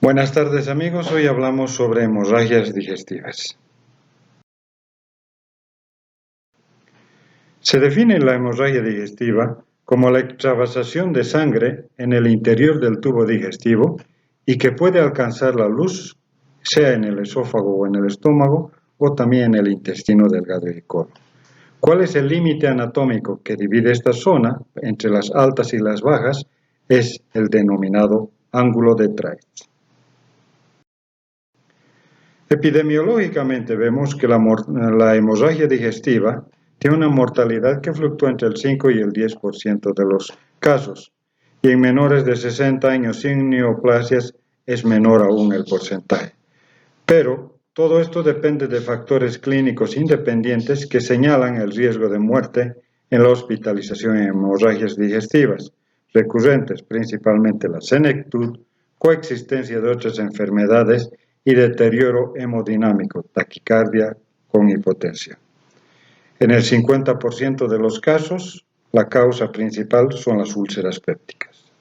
Buenas tardes amigos, hoy hablamos sobre hemorragias digestivas. Se define la hemorragia digestiva como la extravasación de sangre en el interior del tubo digestivo y que puede alcanzar la luz, sea en el esófago o en el estómago, o también en el intestino delgado y colon. ¿Cuál es el límite anatómico que divide esta zona entre las altas y las bajas? Es el denominado ángulo de Treitz. Epidemiológicamente vemos que la hemorragia digestiva tiene una mortalidad que fluctúa entre el 5 y el 10% de los casos, y en menores de 60 años sin neoplasias es menor aún el porcentaje. Pero todo esto depende de factores clínicos independientes que señalan el riesgo de muerte en la hospitalización en hemorragias digestivas, recurrentes, principalmente la senectud, coexistencia de otras enfermedades y deterioro hemodinámico, taquicardia con hipotensión. En el 50% de los casos, la causa principal son las úlceras pépticas.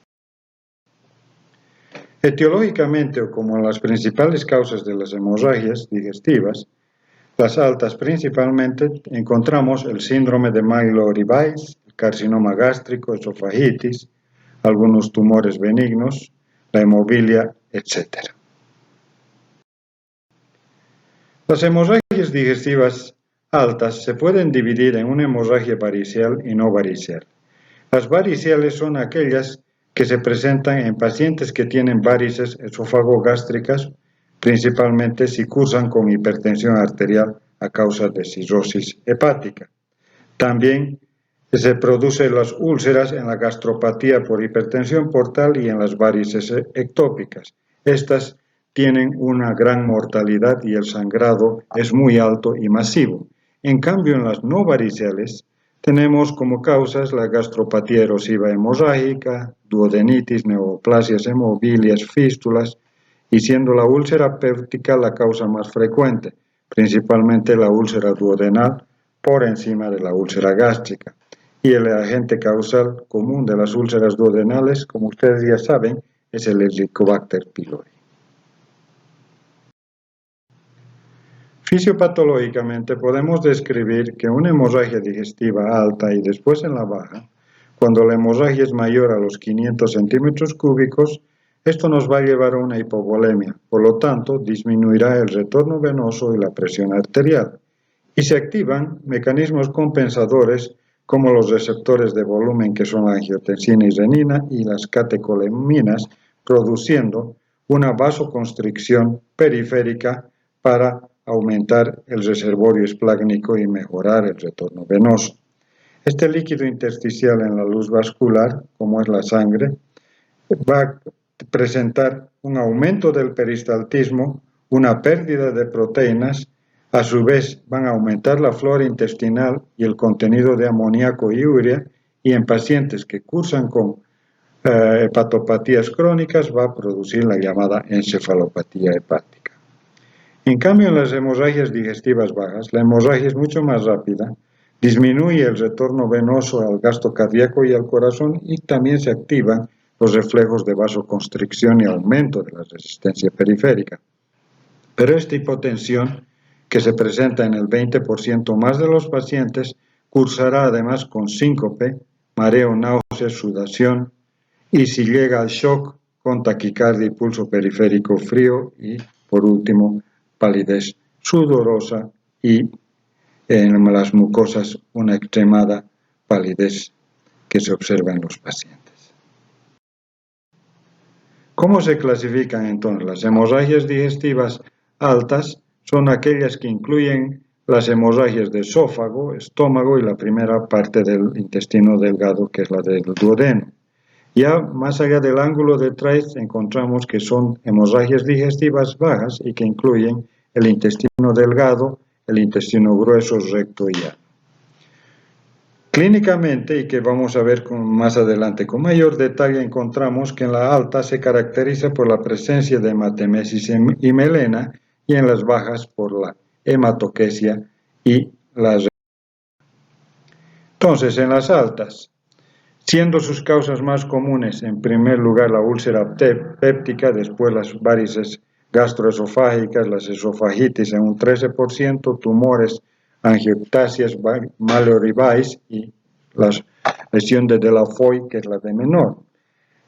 Etiológicamente, o como las principales causas de las hemorragias digestivas, las altas principalmente, encontramos el síndrome de Myeloid-Weiss, el carcinoma gástrico, esofagitis, algunos tumores benignos, la hemofilia, etc. Las hemorragias digestivas altas se pueden dividir en una hemorragia varicial y no varicial. Las variciales son aquellas que se presentan en pacientes que tienen varices esófago-gástricas, principalmente si cursan con hipertensión arterial a causa de cirrosis hepática. También se producen las úlceras en la gastropatía por hipertensión portal y en las varices ectópicas. Estas tienen una gran mortalidad y el sangrado es muy alto y masivo. En cambio, en las no variciales, tenemos como causas la gastropatía erosiva hemorrágica, duodenitis, neoplasias hemovilias, fístulas, y siendo la úlcera péptica la causa más frecuente, principalmente la úlcera duodenal por encima de la úlcera gástrica. Y el agente causal común de las úlceras duodenales, como ustedes ya saben, es el Helicobacter pylori. Fisiopatológicamente podemos describir que una hemorragia digestiva alta y después en la baja, cuando la hemorragia es mayor a los 500 centímetros cúbicos, esto nos va a llevar a una hipovolemia, por lo tanto disminuirá el retorno venoso y la presión arterial, y se activan mecanismos compensadores como los receptores de volumen que son la angiotensina y renina y las catecolaminas, produciendo una vasoconstricción periférica para aumentar el reservorio esplácnico y mejorar el retorno venoso. Este líquido intersticial en la luz vascular, como es la sangre, va a presentar un aumento del peristaltismo, una pérdida de proteínas, a su vez van a aumentar la flora intestinal y el contenido de amoníaco y urea, y en pacientes que cursan con hepatopatías crónicas va a producir la llamada encefalopatía hepática. En cambio, en las hemorragias digestivas bajas, la hemorragia es mucho más rápida, disminuye el retorno venoso al gasto cardíaco y al corazón y también se activan los reflejos de vasoconstricción y aumento de la resistencia periférica. Pero esta hipotensión, que se presenta en el 20% más de los pacientes, cursará además con síncope, mareo, náuseas, sudación y si llega al shock, con taquicardia y pulso periférico frío y, por último, palidez sudorosa y en las mucosas una extremada palidez que se observa en los pacientes. ¿Cómo se clasifican entonces? Las hemorragias digestivas altas son aquellas que incluyen las hemorragias de esófago, estómago y la primera parte del intestino delgado, que es la del duodeno. Ya más allá del ángulo de Treitz encontramos que son hemorragias digestivas bajas y que incluyen el intestino delgado, el intestino grueso, recto y llano. Clínicamente, y que vamos a ver más adelante con mayor detalle, encontramos que en la alta se caracteriza por la presencia de hematemesis y melena, y en las bajas por la hematoquesia y la. Entonces, en las altas, siendo sus causas más comunes, en primer lugar, la úlcera péptica, después las varices gastroesofágicas, las esofagitis en un 13%, tumores, angiectasias, maloribais y la lesión de Delafoy, que es la de menor.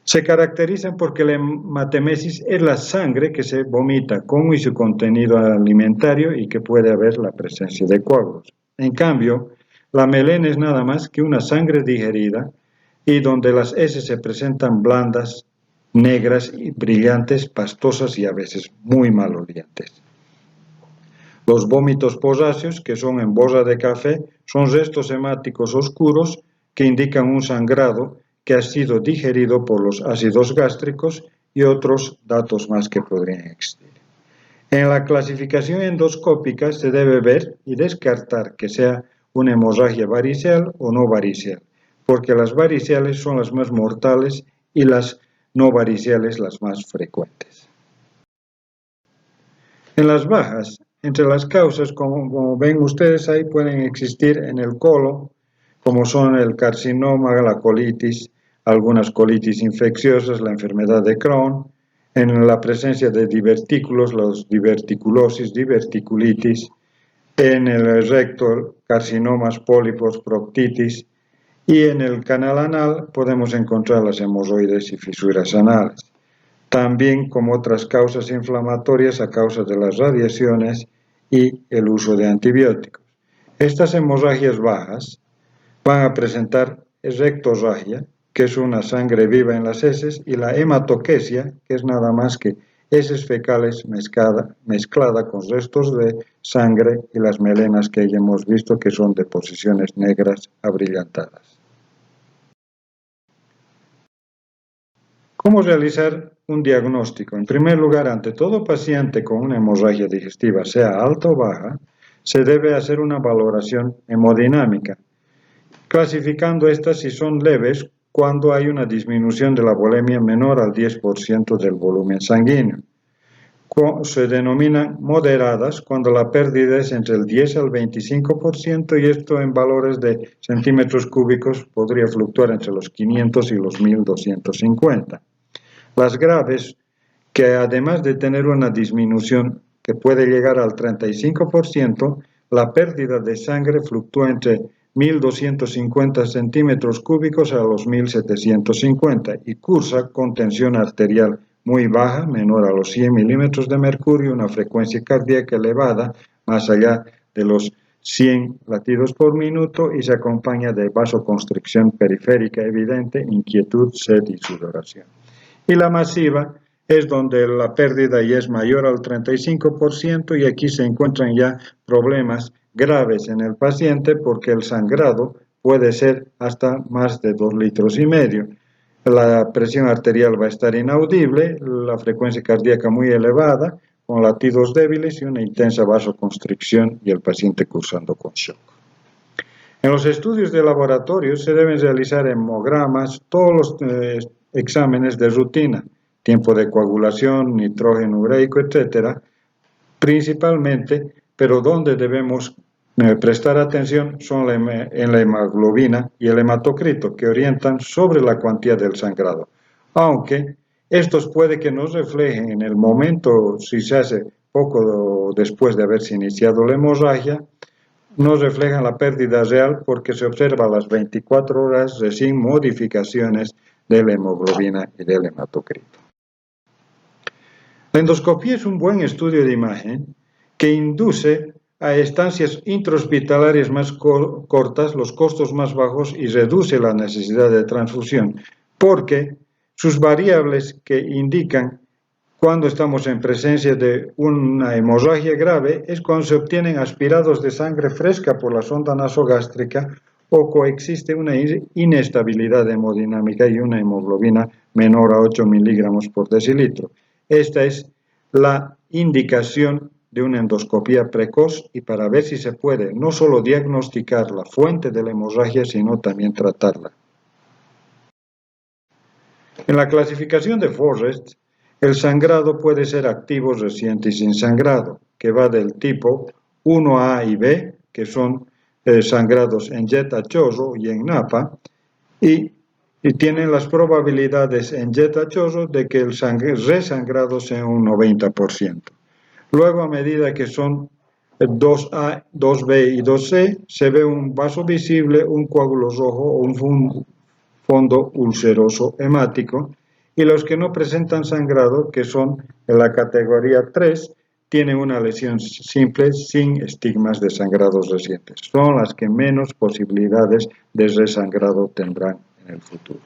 Se caracterizan porque la hematemesis es la sangre que se vomita con y su contenido alimentario y que puede haber la presencia de coágulos. En cambio, la melena es nada más que una sangre digerida y donde las heces se presentan blandas, negras y brillantes, pastosas y a veces muy malolientes. Los vómitos posáceos, que son en bosa de café, son restos hemáticos oscuros que indican un sangrado que ha sido digerido por los ácidos gástricos y otros datos más que podrían existir. En la clasificación endoscópica se debe ver y descartar que sea una hemorragia varicial o no varicial, porque las variciales son las más mortales y las no variciales las más frecuentes. En las bajas, entre las causas, como ven ustedes ahí, pueden existir en el colon, como son el carcinoma, la colitis, algunas colitis infecciosas, la enfermedad de Crohn, en la presencia de divertículos, los diverticulosis, diverticulitis, en el recto, carcinomas, pólipos, proctitis, y en el canal anal podemos encontrar las hemorroides y fisuras anales. También como otras causas inflamatorias a causa de las radiaciones y el uso de antibióticos. Estas hemorragias bajas van a presentar rectorragia, que es una sangre viva en las heces, y la hematoquesia, que es nada más que heces fecales mezclada con restos de sangre y las melenas que ya hemos visto que son deposiciones negras abrillantadas. ¿Cómo realizar un diagnóstico? En primer lugar, ante todo paciente con una hemorragia digestiva, sea alta o baja, se debe hacer una valoración hemodinámica, clasificando estas si son leves cuando hay una disminución de la volemia menor al 10% del volumen sanguíneo. Se denominan moderadas cuando la pérdida es entre el 10 al 25% y esto en valores de centímetros cúbicos podría fluctuar entre los 500 y los 1250. Las graves, que además de tener una disminución que puede llegar al 35%, la pérdida de sangre fluctúa entre 1.250 centímetros cúbicos a los 1.750 y cursa con tensión arterial muy baja, menor a los 100 milímetros de mercurio, una frecuencia cardíaca elevada, más allá de los 100 latidos por minuto y se acompaña de vasoconstricción periférica evidente, inquietud, sed y sudoración. Y la masiva es donde la pérdida ya es mayor al 35% y aquí se encuentran ya problemas graves en el paciente porque el sangrado puede ser hasta más de 2,5 litros. La presión arterial va a estar inaudible, la frecuencia cardíaca muy elevada, con latidos débiles y una intensa vasoconstricción y el paciente cursando con shock. En los estudios de laboratorio se deben realizar hemogramas, todos los exámenes de rutina, tiempo de coagulación, nitrógeno ureico, etc., principalmente, pero donde debemos prestar atención son en la hemoglobina y el hematocrito, que orientan sobre la cuantía del sangrado. Aunque estos puede que no reflejen en el momento, si se hace poco después de haberse iniciado la hemorragia, no reflejan la pérdida real porque se observa a las 24 horas sin modificaciones de la hemoglobina y del hematocrito. La endoscopía es un buen estudio de imagen que induce a estancias intrahospitalarias más cortas, los costos más bajos y reduce la necesidad de transfusión, porque sus variables que indican cuando estamos en presencia de una hemorragia grave es cuando se obtienen aspirados de sangre fresca por la sonda nasogástrica o coexiste una inestabilidad hemodinámica y una hemoglobina menor a 8 miligramos por decilitro. Esta es la indicación de una endoscopía precoz y para ver si se puede no solo diagnosticar la fuente de la hemorragia, sino también tratarla. En la clasificación de Forrest, el sangrado puede ser activo, reciente y sin sangrado, que va del tipo 1A y B, que son sangrados en jet a chorro y en napa, y y tienen las probabilidades en jet achoso de que el resangrado sea un 90%. Luego, a medida que son 2A, 2B y 2C, se ve un vaso visible, un coágulo rojo o un fondo ulceroso hemático, y los que no presentan sangrado, que son en la categoría 3, tienen una lesión simple sin estigmas de sangrados recientes. Son las que menos posibilidades de resangrado tendrán en el futuro.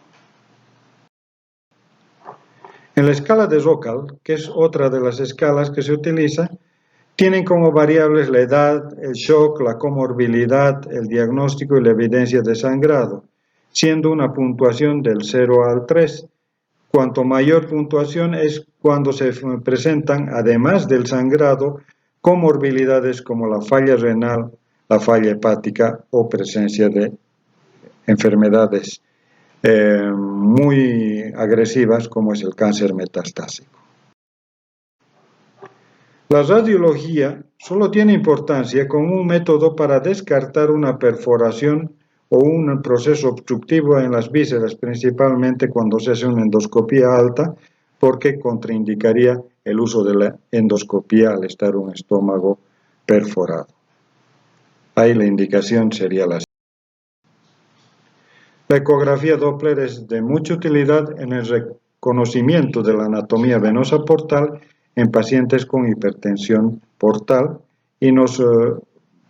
En la escala de Roccal, que es otra de las escalas que se utiliza, tienen como variables la edad, el shock, la comorbilidad, el diagnóstico y la evidencia de sangrado, siendo una puntuación del 0 al 3. Cuanto mayor puntuación es cuando se presentan, además del sangrado, comorbilidades como la falla renal, la falla hepática o presencia de enfermedades muy agresivas como es el cáncer metastásico. La radiología solo tiene importancia como un método para descartar una perforación o un proceso obstructivo en las vísceras, principalmente cuando se hace una endoscopía alta, porque contraindicaría el uso de la endoscopía al estar un estómago perforado. Ahí la indicación sería la siguiente. La ecografía Doppler es de mucha utilidad en el reconocimiento de la anatomía venosa portal en pacientes con hipertensión portal y nos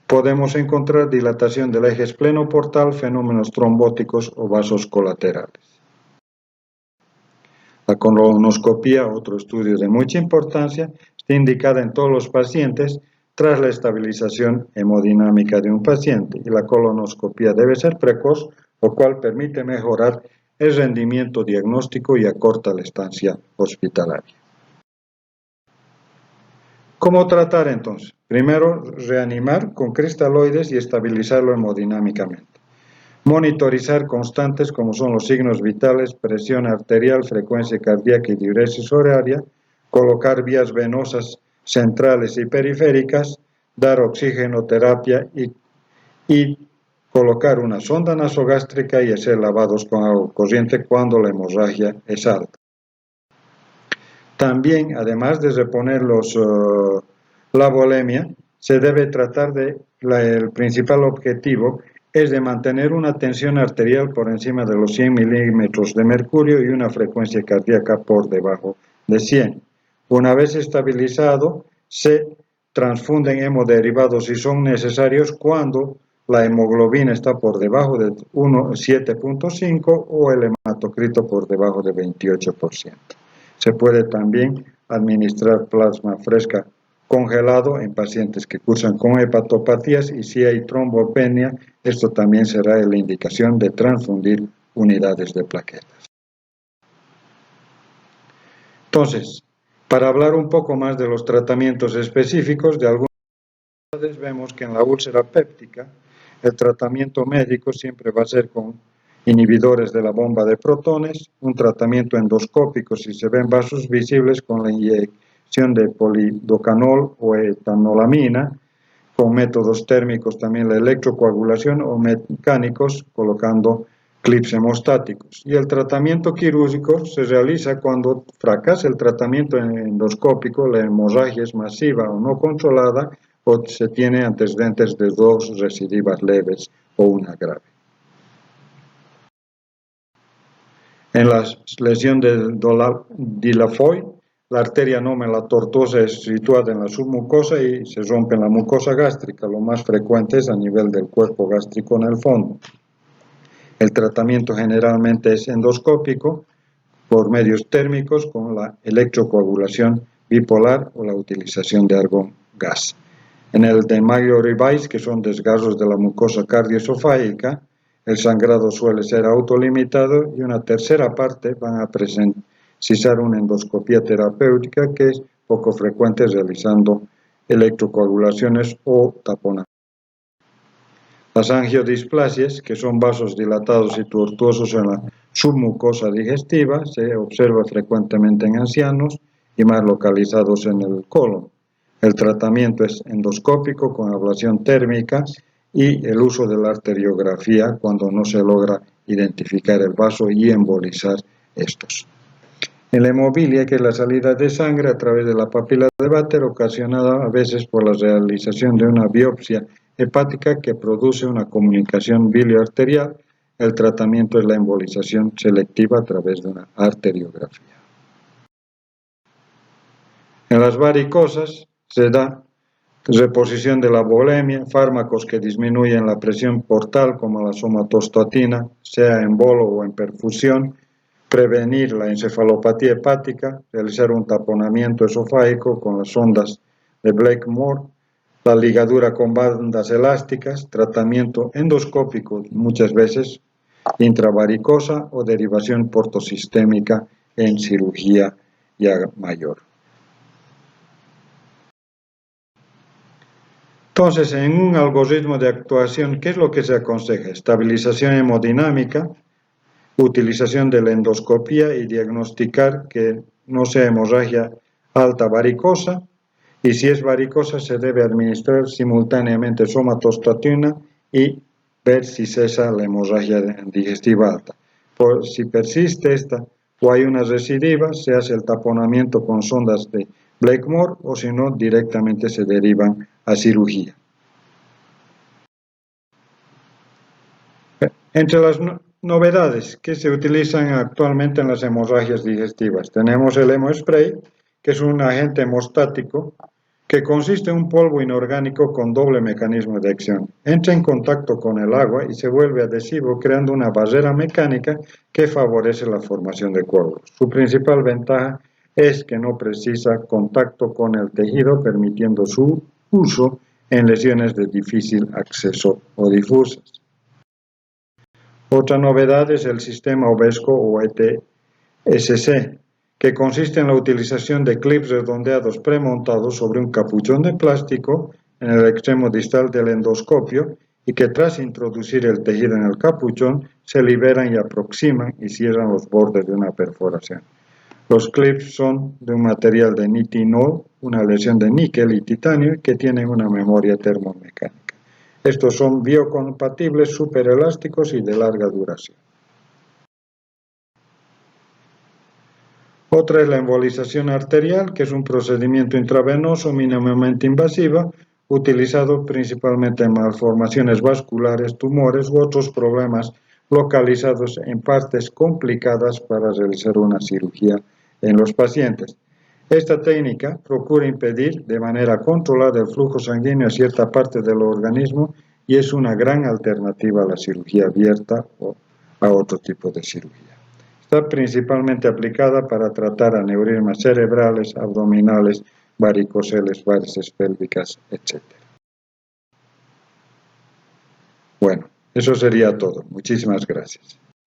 podemos encontrar dilatación del eje esplenoportal, fenómenos trombóticos o vasos colaterales. La colonoscopía, otro estudio de mucha importancia, está indicada en todos los pacientes tras la estabilización hemodinámica de un paciente y la colonoscopía debe ser precoz, lo cual permite mejorar el rendimiento diagnóstico y acorta la estancia hospitalaria. ¿Cómo tratar entonces? Primero, reanimar con cristaloides y estabilizarlo hemodinámicamente. Monitorizar constantes como son los signos vitales, presión arterial, frecuencia cardíaca y diuresis horaria, colocar vías venosas centrales y periféricas, dar oxigenoterapia y colocar una sonda nasogástrica y hacer lavados con agua corriente cuando la hemorragia es alta. También, además de reponer la volemia, se debe tratar el principal objetivo es de mantener una tensión arterial por encima de los 100 milímetros de mercurio y una frecuencia cardíaca por debajo de 100. Una vez estabilizado, se transfunden hemoderivados si son necesarios cuando la hemoglobina está por debajo de 7.5 o el hematocrito por debajo de 28%. Se puede también administrar plasma fresca congelado en pacientes que cursan con hepatopatías y si hay trombopenia, esto también será la indicación de transfundir unidades de plaquetas. Entonces, para hablar un poco más de los tratamientos específicos de algunas enfermedades, vemos que en la úlcera péptica el tratamiento médico siempre va a ser con inhibidores de la bomba de protones, un tratamiento endoscópico si se ven vasos visibles con la inyección de polidocanol o etanolamina, con métodos térmicos también la electrocoagulación o mecánicos colocando clips hemostáticos. Y el tratamiento quirúrgico se realiza cuando fracasa el tratamiento endoscópico, la hemorragia es masiva o no controlada o se tiene antecedentes de 2 recidivas leves o una grave. En la lesión del Dilafoy, la arteria nómela tortuosa es situada en la submucosa y se rompe en la mucosa gástrica. Lo más frecuente es a nivel del cuerpo gástrico en el fondo. El tratamiento generalmente es endoscópico por medios térmicos con la electrocoagulación bipolar o la utilización de argón gas. En el de Mayo-Ribais, que son desgarros de la mucosa cardioesofágica, el sangrado suele ser autolimitado y una tercera parte van a precisar una endoscopía terapéutica que es poco frecuente realizando electrocoagulaciones o taponaje. Las angiodisplasias, que son vasos dilatados y tortuosos en la submucosa digestiva, se observa frecuentemente en ancianos y más localizados en el colon. El tratamiento es endoscópico con ablación térmica y el uso de la arteriografía cuando no se logra identificar el vaso y embolizar estos. En la hemofilia, que es la salida de sangre a través de la papila de Vater, ocasionada a veces por la realización de una biopsia hepática que produce una comunicación bilioarterial, el tratamiento es la embolización selectiva a través de una arteriografía. En las varicosas se da reposición de la volemia, fármacos que disminuyen la presión portal como la somatostatina, sea en bolo o en perfusión, prevenir la encefalopatía hepática, realizar un taponamiento esofágico con las sondas de Blakemore, la ligadura con bandas elásticas, tratamiento endoscópico muchas veces, intravaricosa o derivación portosistémica en cirugía ya mayor. Entonces, en un algoritmo de actuación, ¿qué es lo que se aconseja? Estabilización hemodinámica, utilización de la endoscopía y diagnosticar que no sea hemorragia alta varicosa, y si es varicosa se debe administrar simultáneamente somatostatina y ver si cesa la hemorragia digestiva alta. Si persiste esta o hay una recidiva, se hace el taponamiento con sondas de Blakemore o si no, directamente se derivan a cirugía. Entre las novedades que se utilizan actualmente en las hemorragias digestivas, tenemos el hemospray, que es un agente hemostático que consiste en un polvo inorgánico con doble mecanismo de acción. Entra en contacto con el agua y se vuelve adhesivo, creando una barrera mecánica que favorece la formación de coágulos. Su principal ventaja es que no precisa contacto con el tejido, permitiendo su uso en lesiones de difícil acceso o difusas. Otra novedad es el sistema Ovesco o ETSC, que consiste en la utilización de clips redondeados premontados sobre un capuchón de plástico en el extremo distal del endoscopio y que tras introducir el tejido en el capuchón se liberan y aproximan y cierran los bordes de una perforación. Los clips son de un material de nitinol, una aleación de níquel y titanio que tienen una memoria termomecánica. Estos son biocompatibles, superelásticos y de larga duración. Otra es la embolización arterial, que es un procedimiento intravenoso mínimamente invasivo, utilizado principalmente en malformaciones vasculares, tumores u otros problemas localizados en partes complicadas para realizar una cirugía en los pacientes. Esta técnica procura impedir de manera controlada el flujo sanguíneo a cierta parte del organismo y es una gran alternativa a la cirugía abierta o a otro tipo de cirugía. Está principalmente aplicada para tratar aneurismas cerebrales, abdominales, varicoceles, varices pélvicas, etc. Bueno, eso sería todo. Muchísimas gracias.